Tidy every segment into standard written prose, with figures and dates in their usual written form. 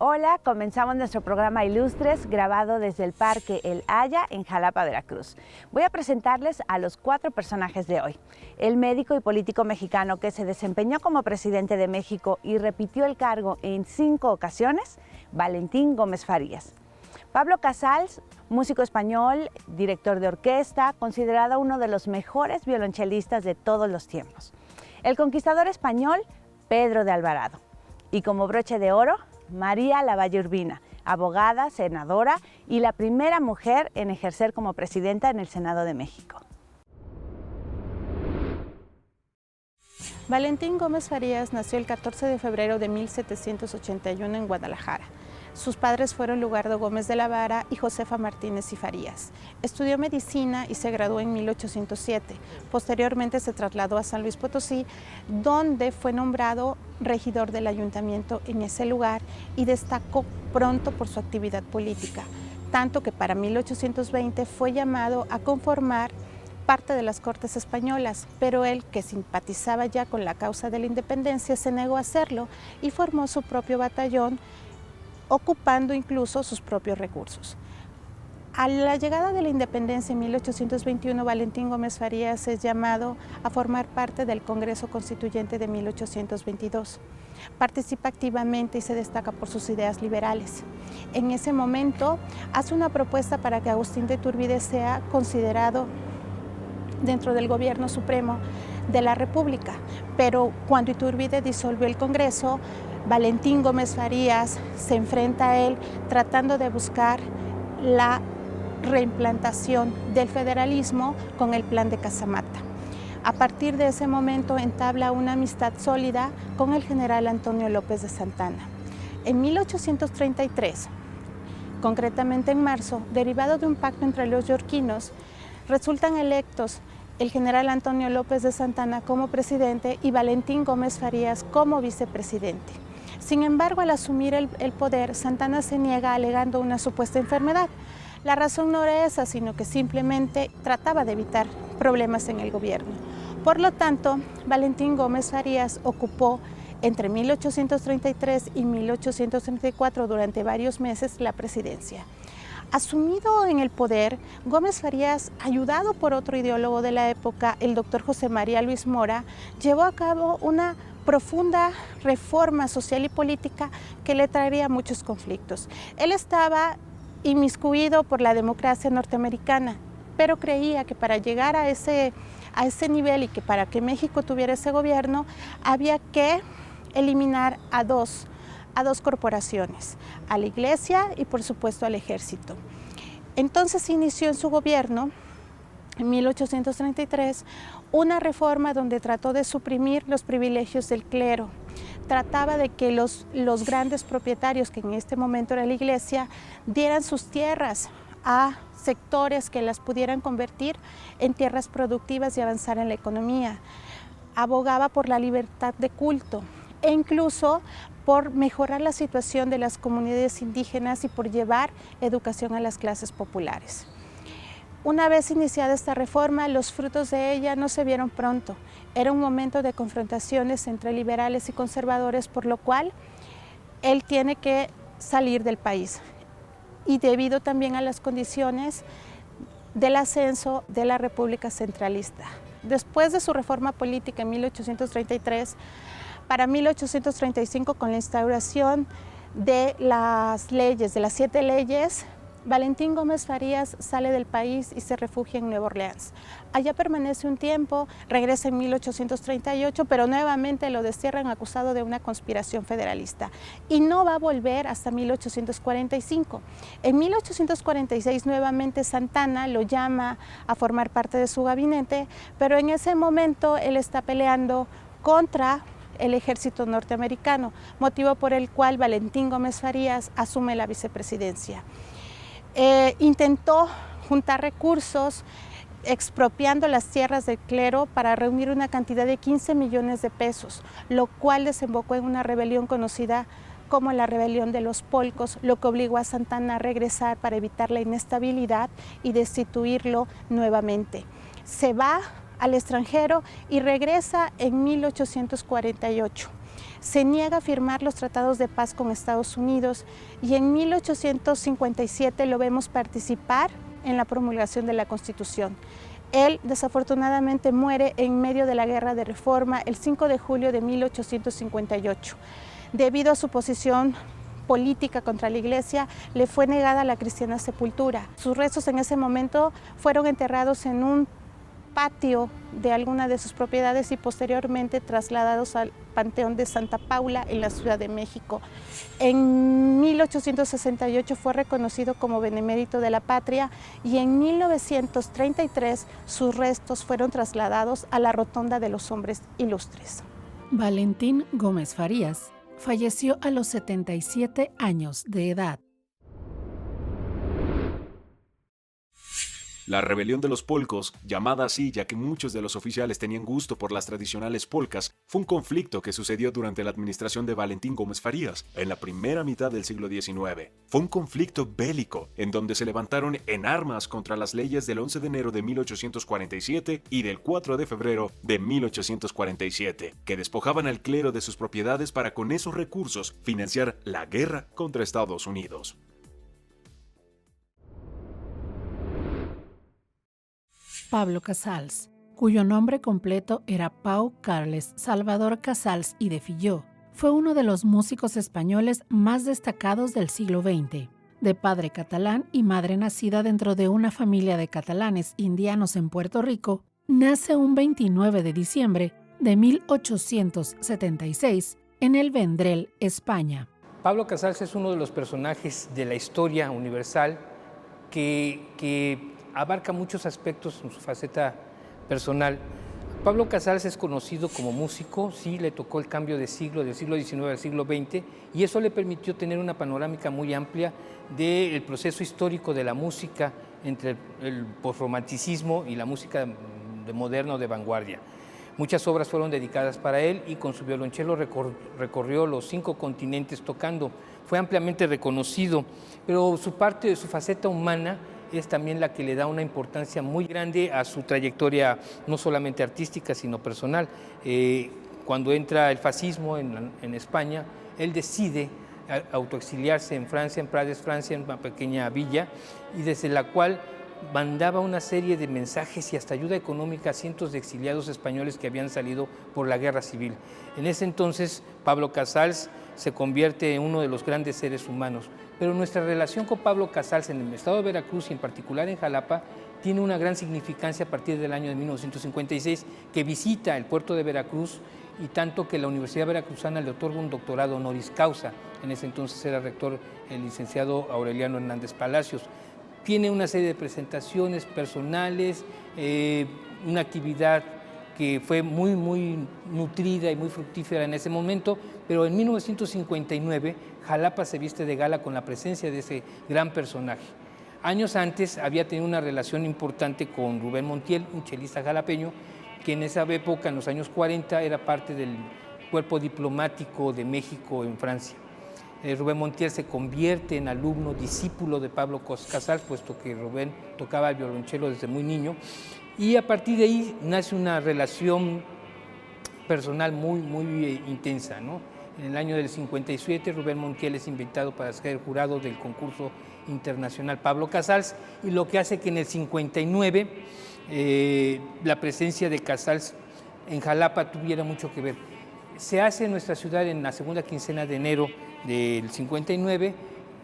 Hola, comenzamos nuestro programa Ilustres, grabado desde el Parque El Haya en Jalapa, Veracruz. Voy a presentarles a los 4 personajes de hoy. El médico y político mexicano que se desempeñó como presidente de México y repitió el cargo en 5 ocasiones, Valentín Gómez Farías. Pablo Casals, músico español, director de orquesta, considerado uno de los mejores violonchelistas de todos los tiempos. El conquistador español, Pedro de Alvarado. Y como broche de oro, María Lavalle Urbina, abogada, senadora y la primera mujer en ejercer como presidenta en el Senado de México. Valentín Gómez Farías nació el 14 de febrero de 1781 en Guadalajara. Sus padres fueron Lugardo Gómez de la Vara y Josefa Martínez y Farías. Estudió medicina y se graduó en 1807. Posteriormente se trasladó a San Luis Potosí, donde fue nombrado regidor del ayuntamiento en ese lugar y destacó pronto por su actividad política, tanto que para 1820 fue llamado a conformar parte de las Cortes españolas, pero él, que simpatizaba ya con la causa de la independencia, se negó a hacerlo y formó su propio batallón, ocupando incluso sus propios recursos. A la llegada de la independencia en 1821, Valentín Gómez Farías es llamado a formar parte del Congreso Constituyente de 1822. Participa activamente y se destaca por sus ideas liberales. En ese momento hace una propuesta para que Agustín de Iturbide sea considerado dentro del gobierno supremo de la República, pero cuando Iturbide disolvió el Congreso, Valentín Gómez Farías se enfrenta a él tratando de buscar la reimplantación del federalismo con el Plan de Casamata. A partir de ese momento entabla una amistad sólida con el general Antonio López de Santana. En 1833, concretamente en marzo, derivado de un pacto entre los yorquinos, resultan electos el general Antonio López de Santana como presidente y Valentín Gómez Farías como vicepresidente. Sin embargo, al asumir el poder, Santana se niega alegando una supuesta enfermedad. La razón no era esa, sino que simplemente trataba de evitar problemas en el gobierno. Por lo tanto, Valentín Gómez Farías ocupó entre 1833 y 1834 durante varios meses la presidencia. Asumido en el poder, Gómez Farías, ayudado por otro ideólogo de la época, el doctor José María Luis Mora, llevó a cabo una profunda reforma social y política que le traería muchos conflictos. Él estaba inmiscuido por la democracia norteamericana, pero creía que para llegar a ese nivel y que para que México tuviera ese gobierno, había que eliminar a dos corporaciones, a la Iglesia y por supuesto al Ejército. Entonces inició en su gobierno, en 1833, una reforma donde trató de suprimir los privilegios del clero. Trataba de que los grandes propietarios, que en este momento era la Iglesia, dieran sus tierras a sectores que las pudieran convertir en tierras productivas y avanzar en la economía. Abogaba por la libertad de culto e incluso por mejorar la situación de las comunidades indígenas y por llevar educación a las clases populares. Una vez iniciada esta reforma, los frutos de ella no se vieron pronto. Era un momento de confrontaciones entre liberales y conservadores, por lo cual él tiene que salir del país. Y debido también a las condiciones del ascenso de la República Centralista. Después de su reforma política en 1833, para 1835, con la instauración de las leyes, de las 7 leyes, Valentín Gómez Farías sale del país y se refugia en Nueva Orleans. Allá permanece un tiempo, regresa en 1838, pero nuevamente lo destierran acusado de una conspiración federalista y no va a volver hasta 1845. En 1846 nuevamente Santana lo llama a formar parte de su gabinete, pero en ese momento él está peleando contra el ejército norteamericano, motivo por el cual Valentín Gómez Farías asume la vicepresidencia. Intentó juntar recursos expropiando las tierras del clero para reunir una cantidad de 15 millones de pesos, lo cual desembocó en una rebelión conocida como la rebelión de los Polcos, lo que obligó a Santana a regresar para evitar la inestabilidad y destituirlo nuevamente. Se va al extranjero y regresa en 1848. Se niega a firmar los tratados de paz con Estados Unidos y en 1857 lo vemos participar en la promulgación de la Constitución. Él desafortunadamente muere en medio de la Guerra de Reforma el 5 de julio de 1858. Debido a su posición política contra la Iglesia, le fue negada la cristiana sepultura. Sus restos en ese momento fueron enterrados en un patio de alguna de sus propiedades y posteriormente trasladados al Panteón de Santa Paula en la Ciudad de México. En 1868 fue reconocido como benemérito de la patria y en 1933 sus restos fueron trasladados a la Rotonda de los Hombres Ilustres. Valentín Gómez Farías falleció a los 77 años de edad. La rebelión de los polcos, llamada así ya que muchos de los oficiales tenían gusto por las tradicionales polcas, fue un conflicto que sucedió durante la administración de Valentín Gómez Farías, en la primera mitad del siglo XIX. Fue un conflicto bélico, en donde se levantaron en armas contra las leyes del 11 de enero de 1847 y del 4 de febrero de 1847, que despojaban al clero de sus propiedades para con esos recursos financiar la guerra contra Estados Unidos. Pablo Casals, cuyo nombre completo era Pau Carles Salvador Casals y de Filló, fue uno de los músicos españoles más destacados del siglo XX. De padre catalán y madre nacida dentro de una familia de catalanes indianos en Puerto Rico, nace un 29 de diciembre de 1876 en el Vendrell, España. Pablo Casals es uno de los personajes de la historia universal que abarca muchos aspectos en su faceta personal. Pablo Casals es conocido como músico, sí, le tocó el cambio de siglo, del siglo XIX al siglo XX, y eso le permitió tener una panorámica muy amplia del proceso histórico de la música entre el posromanticismo y la música de moderna o de vanguardia. Muchas obras fueron dedicadas para él y con su violonchelo recorrió los 5 continentes tocando. Fue ampliamente reconocido, pero su faceta humana es también la que le da una importancia muy grande a su trayectoria, no solamente artística, sino personal. Cuando entra el fascismo en España, él decide autoexiliarse en Francia, en Prades, Francia, en una pequeña villa, y desde la cual mandaba una serie de mensajes y hasta ayuda económica a cientos de exiliados españoles que habían salido por la guerra civil. En ese entonces, Pablo Casals se convierte en uno de los grandes seres humanos. Pero nuestra relación con Pablo Casals en el estado de Veracruz y en particular en Jalapa tiene una gran significancia a partir del año de 1956, que visita el puerto de Veracruz y tanto que la Universidad Veracruzana le otorga un doctorado honoris causa. En ese entonces era rector el licenciado Aureliano Hernández Palacios. Tiene una serie de presentaciones personales, una actividad que fue muy nutrida y muy fructífera en ese momento, pero en 1959 Jalapa se viste de gala con la presencia de ese gran personaje. Años antes había tenido una relación importante con Rubén Montiel, un chelista jalapeño, que en esa época, en los años 40, era parte del cuerpo diplomático de México en Francia. Rubén Montiel se convierte en alumno, discípulo de Pablo Casals, puesto que Rubén tocaba el violonchelo desde muy niño, y a partir de ahí nace una relación personal muy intensa, ¿no? En el año del 57, Rubén Montiel es invitado para ser el jurado del concurso internacional Pablo Casals, y lo que hace que en el 59 la presencia de Casals en Jalapa tuviera mucho que ver. Se hace en nuestra ciudad en la segunda quincena de enero del 59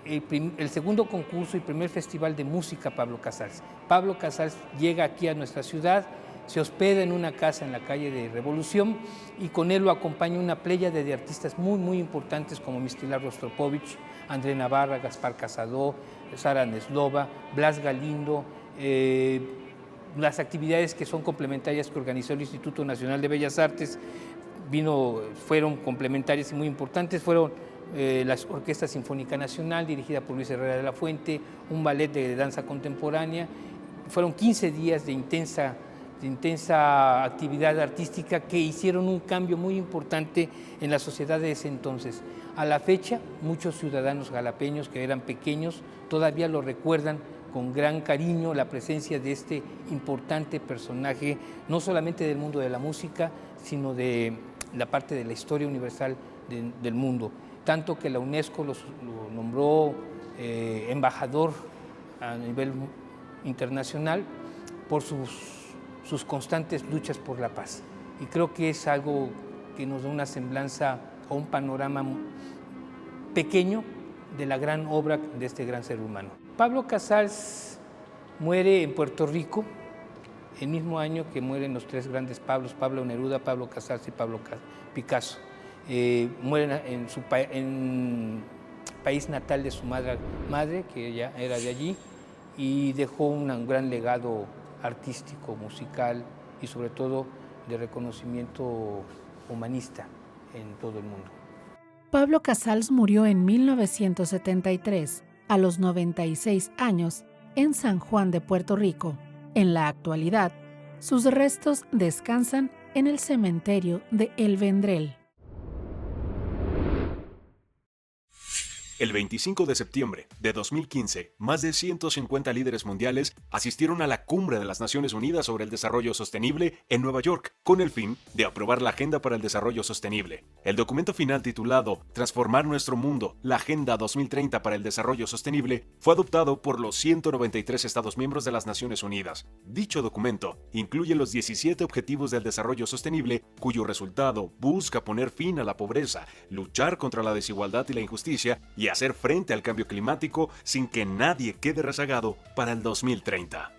el segundo concurso y primer festival de música Pablo Casals. Pablo Casals llega aquí a nuestra ciudad, se hospeda en una casa en la calle de Revolución y con él lo acompaña una pléyade de artistas muy importantes como Mistislav Rostropovich, André Navarra, Gaspar Casado, Sara Neslova, Blas Galindo, las actividades que son complementarias que organizó el Instituto Nacional de Bellas Artes fueron complementarias y muy importantes, fueron la Orquesta Sinfónica Nacional, dirigida por Luis Herrera de la Fuente, un ballet de danza contemporánea. Fueron 15 días de intensa actividad artística que hicieron un cambio muy importante en la sociedad de ese entonces. A la fecha, muchos ciudadanos jalapeños que eran pequeños todavía lo recuerdan con gran cariño la presencia de este importante personaje, no solamente del mundo de la música, sino de la parte de la historia universal del mundo. Tanto que la UNESCO lo nombró embajador a nivel internacional por sus constantes luchas por la paz. Y creo que es algo que nos da una semblanza o un panorama pequeño de la gran obra de este gran ser humano. Pablo Casals muere en Puerto Rico el mismo año que mueren los tres grandes Pablos, Pablo Neruda, Pablo Casals y Pablo Picasso. Mueren en su país natal de su madre, que ella era de allí, y dejó un gran legado artístico, musical y sobre todo de reconocimiento humanista en todo el mundo. Pablo Casals murió en 1973, a los 96 años, en San Juan de Puerto Rico. En la actualidad, sus restos descansan en el cementerio de El Vendrell. El 25 de septiembre de 2015, más de 150 líderes mundiales asistieron a la Cumbre de las Naciones Unidas sobre el Desarrollo Sostenible en Nueva York, con el fin de aprobar la Agenda para el Desarrollo Sostenible. El documento final titulado Transformar nuestro mundo, la Agenda 2030 para el Desarrollo Sostenible, fue adoptado por los 193 Estados miembros de las Naciones Unidas. Dicho documento incluye los 17 Objetivos del Desarrollo Sostenible, cuyo resultado busca poner fin a la pobreza, luchar contra la desigualdad y la injusticia y hacer frente al cambio climático sin que nadie quede rezagado para el 2030.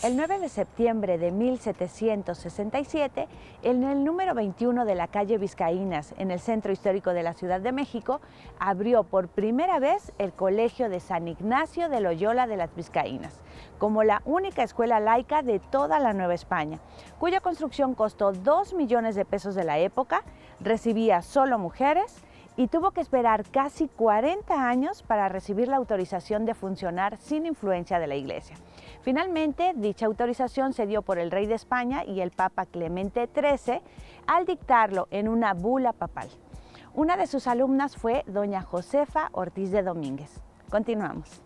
El 9 de septiembre de 1767, en el número 21 de la calle Vizcaínas, en el centro histórico de la Ciudad de México, abrió por primera vez el Colegio de San Ignacio de Loyola de las Vizcaínas, como la única escuela laica de toda la Nueva España, cuya construcción costó 2 millones de pesos de la época, recibía solo mujeres y tuvo que esperar casi 40 años para recibir la autorización de funcionar sin influencia de la Iglesia. Finalmente, dicha autorización se dio por el rey de España y el Papa Clemente XIII al dictarlo en una bula papal. Una de sus alumnas fue doña Josefa Ortiz de Domínguez. Continuamos.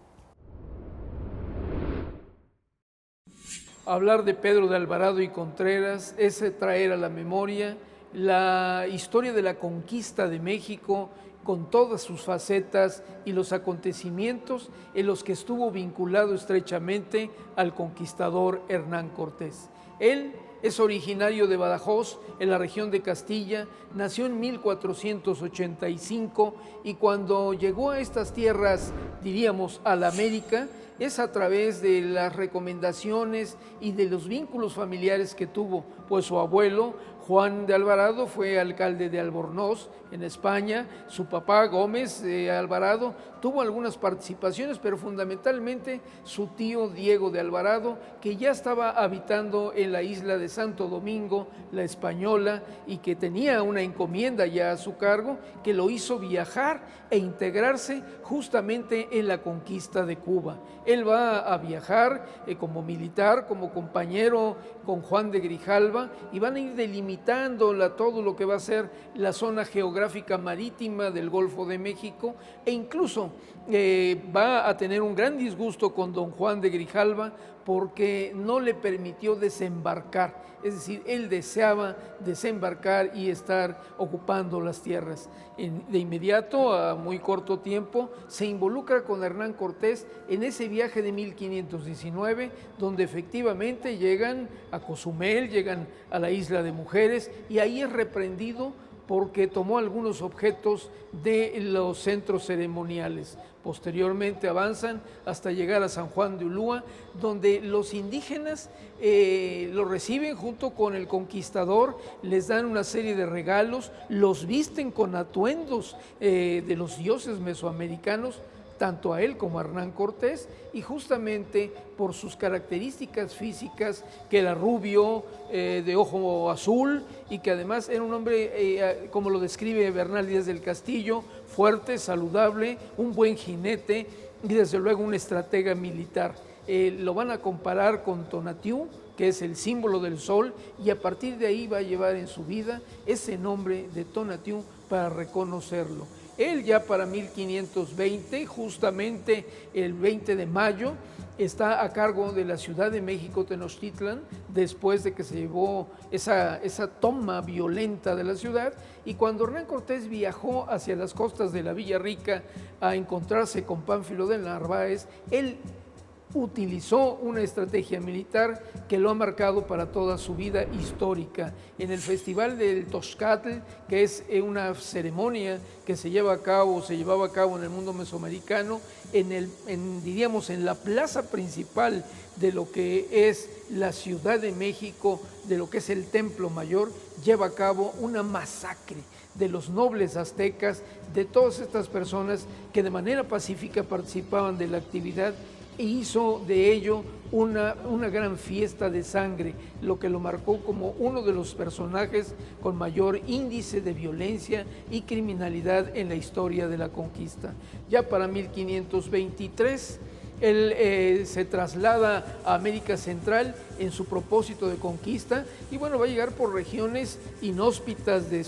Hablar de Pedro de Alvarado y Contreras es traer a la memoria la historia de la conquista de México con todas sus facetas y los acontecimientos en los que estuvo vinculado estrechamente al conquistador Hernán Cortés. Él es originario de Badajoz, en la región de Castilla, nació en 1485 y cuando llegó a estas tierras, diríamos, a la América, es a través de las recomendaciones y de los vínculos familiares que tuvo, pues su abuelo, Juan de Alvarado, fue alcalde de Albornoz, en España. Su papá, Gómez de Alvarado, tuvo algunas participaciones, pero fundamentalmente su tío Diego de Alvarado, que ya estaba habitando en la isla de Santo Domingo, la Española, y que tenía una encomienda ya a su cargo, que lo hizo viajar e integrarse justamente en la conquista de Cuba. Él va a viajar como militar, como compañero con Juan de Grijalva, y van a ir delimitando todo lo que va a ser la zona geográfica marítima del Golfo de México, e incluso va a tener un gran disgusto con don Juan de Grijalva porque no le permitió desembarcar, es decir, él deseaba desembarcar y estar ocupando las tierras. De inmediato, a muy corto tiempo, se involucra con Hernán Cortés en ese viaje de 1519, donde efectivamente llegan a Cozumel, llegan a la Isla de Mujeres, y ahí es reprendido porque tomó algunos objetos de los centros ceremoniales. Posteriormente avanzan hasta llegar a San Juan de Ulúa, donde los indígenas lo reciben junto con el conquistador, les dan una serie de regalos, los visten con atuendos de los dioses mesoamericanos, tanto a él como a Hernán Cortés, y justamente por sus características físicas, que era rubio, de ojo azul, y que además era un hombre, como lo describe Bernal Díaz del Castillo, fuerte, saludable, un buen jinete y desde luego un estratega militar. Lo van a comparar con Tonatiuh, que es el símbolo del sol, y a partir de ahí va a llevar en su vida ese nombre de Tonatiuh para reconocerlo. Él ya para 1520, justamente el 20 de mayo, está a cargo de la Ciudad de México, Tenochtitlan, después de que se llevó esa toma violenta de la ciudad, y cuando Hernán Cortés viajó hacia las costas de la Villa Rica a encontrarse con Pánfilo de Narváez, él utilizó una estrategia militar que lo ha marcado para toda su vida histórica. En el Festival del Toxcatl, que es una ceremonia que se llevaba a cabo en el mundo mesoamericano, diríamos en la plaza principal de lo que es la Ciudad de México, de lo que es el Templo Mayor, lleva a cabo una masacre de los nobles aztecas, de todas estas personas que de manera pacífica participaban de la actividad, e hizo de ello una gran fiesta de sangre, lo que lo marcó como uno de los personajes con mayor índice de violencia y criminalidad en la historia de la conquista. Ya para 1523, él se traslada a América Central en su propósito de conquista y bueno, va a llegar por regiones inhóspitas de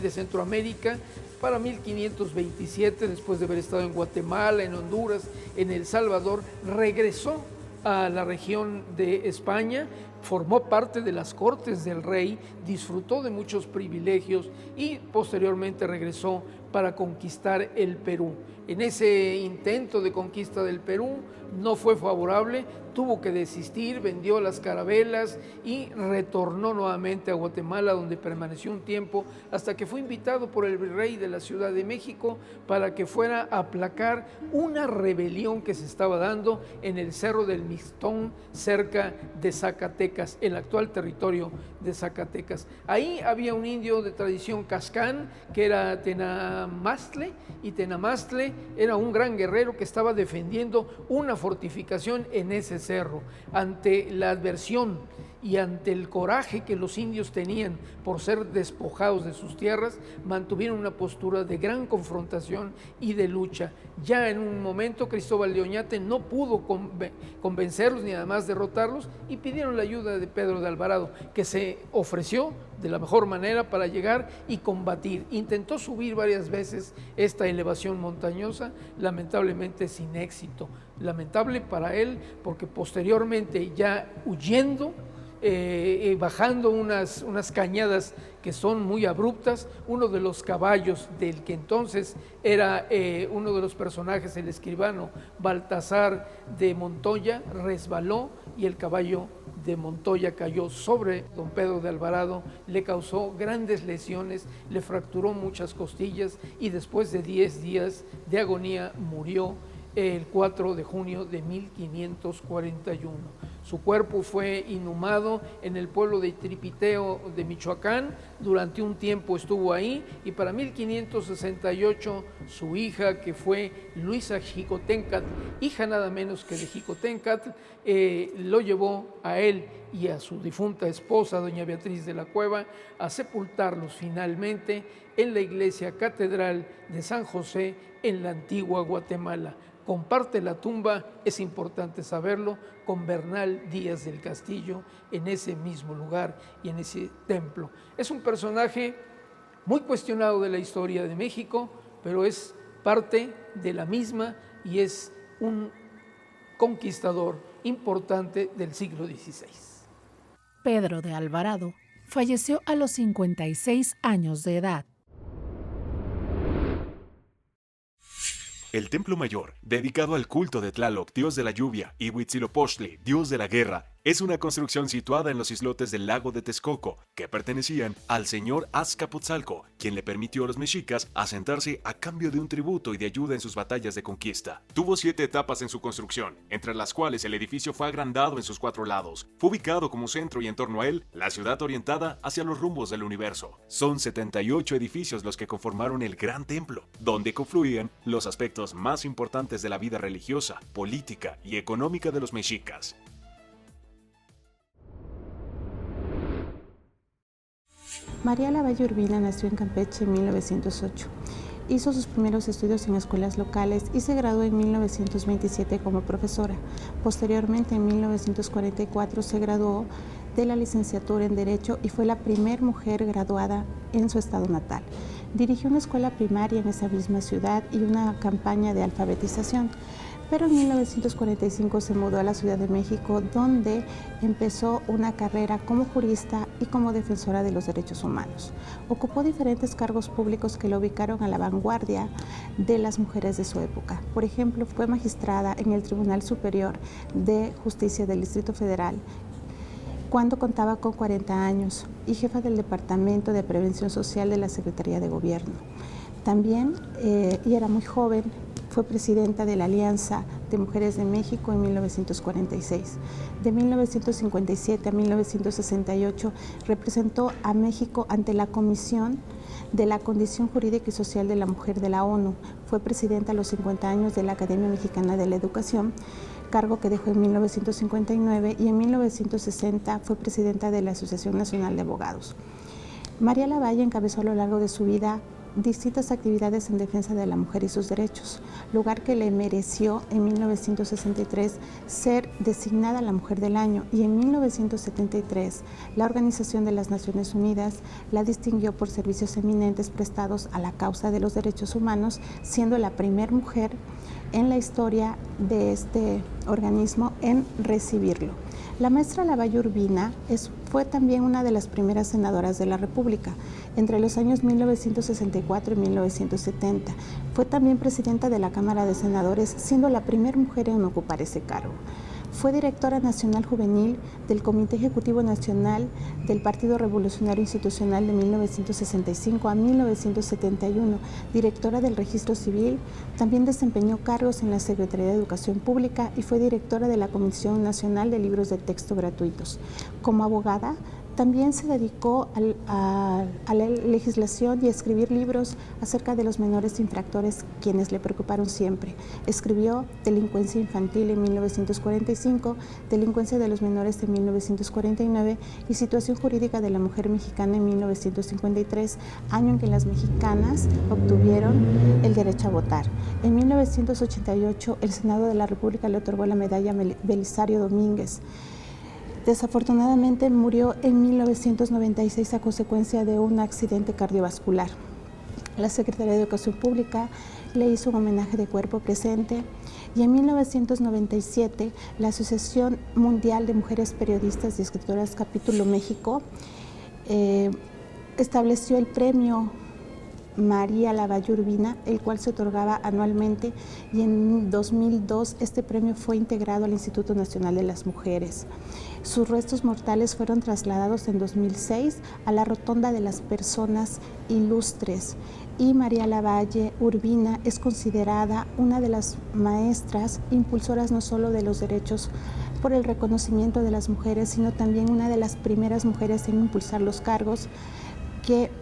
Centroamérica. Para 1527, después de haber estado en Guatemala, en Honduras, en El Salvador, regresó a la región de España, formó parte de las cortes del rey, disfrutó de muchos privilegios y posteriormente regresó para conquistar el Perú. En ese intento de conquista del Perú no fue favorable, tuvo que desistir, vendió las carabelas y retornó nuevamente a Guatemala, donde permaneció un tiempo hasta que fue invitado por el virrey de la Ciudad de México para que fuera a aplacar una rebelión que se estaba dando en el Cerro del Mixtón, cerca de Zacatecas, el actual territorio de Zacatecas. Ahí había un indio de tradición cascán que era Tenamastle, y Tenamastle era un gran guerrero que estaba defendiendo una fortificación en ese cerro. Ante la adversión y ante el coraje que los indios tenían por ser despojados de sus tierras, mantuvieron una postura de gran confrontación y de lucha. Ya en un momento Cristóbal de Oñate no pudo convencerlos ni además derrotarlos y pidieron la ayuda de Pedro de Alvarado, que se ofreció de la mejor manera para llegar y combatir. Intentó subir varias veces esta elevación montañosa, lamentablemente sin éxito. Lamentable para él porque posteriormente, ya huyendo, bajando unas cañadas que son muy abruptas, uno de los caballos del que entonces era uno de los personajes, el escribano Baltasar de Montoya, resbaló y el caballo de Montoya cayó sobre don Pedro de Alvarado, le causó grandes lesiones, le fracturó muchas costillas y después de 10 días de agonía murió el 4 de junio de 1541. Su cuerpo fue inhumado en el pueblo de Tripiteo de Michoacán, durante un tiempo estuvo ahí y para 1568 su hija, que fue Luisa Xicoténcatl, hija nada menos que de Xicoténcatl, lo llevó a él y a su difunta esposa, doña Beatriz de la Cueva, a sepultarlos finalmente en la iglesia catedral de San José en la antigua Guatemala. Comparte la tumba, es importante saberlo, con Bernal Díaz del Castillo en ese mismo lugar y en ese templo. Es un personaje muy cuestionado de la historia de México, pero es parte de la misma y es un conquistador importante del siglo XVI. Pedro de Alvarado falleció a los 56 años de edad. El Templo Mayor, dedicado al culto de Tlaloc, dios de la lluvia, y Huitzilopochtli, dios de la guerra, es una construcción situada en los islotes del lago de Texcoco, que pertenecían al señor Azcapotzalco, quien le permitió a los mexicas asentarse a cambio de un tributo y de ayuda en sus batallas de conquista. Tuvo 7 etapas en su construcción, entre las cuales el edificio fue agrandado en sus 4 lados. Fue ubicado como centro y en torno a él, la ciudad orientada hacia los rumbos del universo. Son 78 edificios los que conformaron el Gran Templo, donde confluían los aspectos más importantes de la vida religiosa, política y económica de los mexicas. María Lavalle Urbina nació en Campeche en 1908. Hizo sus primeros estudios en escuelas locales y se graduó en 1927 como profesora. Posteriormente, en 1944, se graduó de la licenciatura en Derecho y fue la primera mujer graduada en su estado natal. Dirigió una escuela primaria en esa misma ciudad y una campaña de alfabetización. Pero en 1945 se mudó a la Ciudad de México, donde empezó una carrera como jurista y como defensora de los derechos humanos. Ocupó diferentes cargos públicos que lo ubicaron a la vanguardia de las mujeres de su época. Por ejemplo, fue magistrada en el Tribunal Superior de Justicia del Distrito Federal cuando contaba con 40 años y jefa del Departamento de Prevención Social de la Secretaría de Gobierno. También, y era muy joven, fue presidenta de la Alianza de Mujeres de México en 1946. De 1957 a 1968 representó a México ante la Comisión de la Condición Jurídica y Social de la Mujer de la ONU. Fue presidenta a los 50 años de la Academia Mexicana de la Educación, cargo que dejó en 1959, y en 1960 fue presidenta de la Asociación Nacional de Abogados. María Lavalle encabezó a lo largo de su vida distintas actividades en defensa de la mujer y sus derechos, lugar que le mereció en 1963 ser designada la Mujer del Año, y en 1973 la Organización de las Naciones Unidas la distinguió por servicios eminentes prestados a la causa de los derechos humanos, siendo la primera mujer en la historia de este organismo en recibirlo. La maestra Lavalle Urbina fue también una de las primeras senadoras de la República entre los años 1964 y 1970. Fue también presidenta de la Cámara de Senadores, siendo la primera mujer en ocupar ese cargo. Fue directora nacional juvenil del Comité Ejecutivo Nacional del Partido Revolucionario Institucional de 1965 a 1971, directora del Registro Civil. También desempeñó cargos en la Secretaría de Educación Pública y fue directora de la Comisión Nacional de Libros de Texto Gratuitos. Como abogada, también se dedicó a la legislación y a escribir libros acerca de los menores infractores, quienes le preocuparon siempre. Escribió Delincuencia Infantil en 1945, Delincuencia de los Menores en 1949 y Situación Jurídica de la Mujer Mexicana en 1953, año en que las mexicanas obtuvieron el derecho a votar. En 1988, el Senado de la República le otorgó la medalla Belisario Domínguez. Desafortunadamente murió en 1996 a consecuencia de un accidente cardiovascular. La Secretaría de Educación Pública le hizo un homenaje de cuerpo presente, y en 1997 la Asociación Mundial de Mujeres Periodistas y Escritoras Capítulo México estableció el premio María Lavalle Urbina, el cual se otorgaba anualmente, y en 2002 este premio fue integrado al Instituto Nacional de las Mujeres. Sus restos mortales fueron trasladados en 2006 a la Rotonda de las Personas Ilustres, y María Lavalle Urbina es considerada una de las maestras impulsoras no solo de los derechos por el reconocimiento de las mujeres, sino también una de las primeras mujeres en impulsar los cargos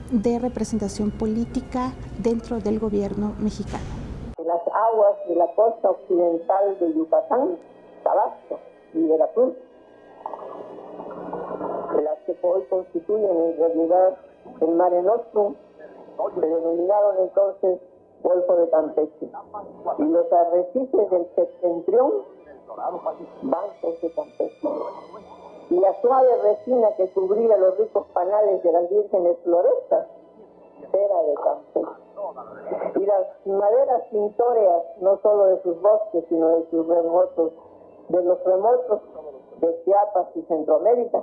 de representación política dentro del gobierno mexicano. Las aguas de la costa occidental de Yucatán, Tabasco y Veracruz, las que hoy constituyen en realidad el Mare Nostrum, se denominaron entonces Golfo de Campeche, y los arrecifes del septentrión, bancos de Campeche, y la suave resina que cubría los ricos panales de las vírgenes florestas, cera de Campeche, y las maderas pintóreas no solo de sus bosques, sino de los remotos de Chiapas y Centroamérica,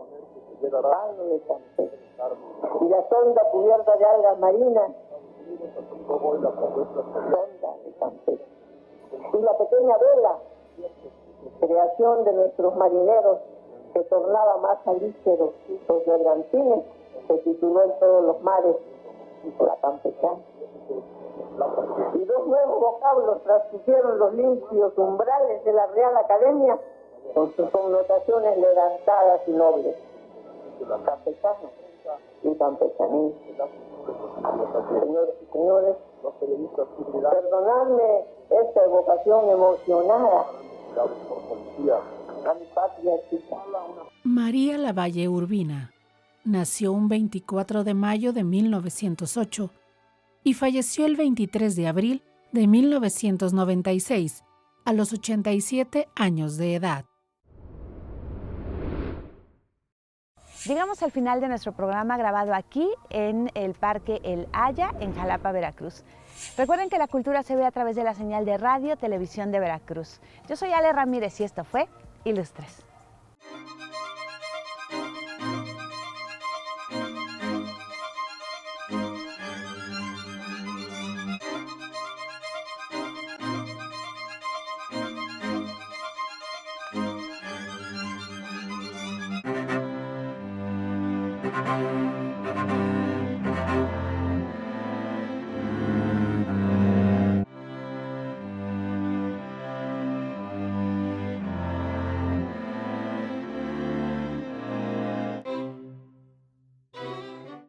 palo de Campeche, y la sonda cubierta de algas marinas, sonda de Campeche, y la pequeña vela, creación de nuestros marineros, que tornaba más alígeros los bergantines, se tituló En todos los mares, la campechana. Y dos nuevos vocablos transpusieron los limpios umbrales de la Real Academia con sus connotaciones levantadas y nobles: campechano y campechaní. Señores y señores, perdonadme esta evocación emocionada a mi patria chica. María Lavalle Urbina nació un 24 de mayo de 1908 y falleció el 23 de abril de 1996 a los 87 años de edad. Llegamos al final de nuestro programa grabado aquí en el Parque El Haya, en Jalapa, Veracruz. Recuerden que la cultura se ve a través de la señal de radio, televisión de Veracruz. Yo soy Ale Ramírez y esto fue Ilustres.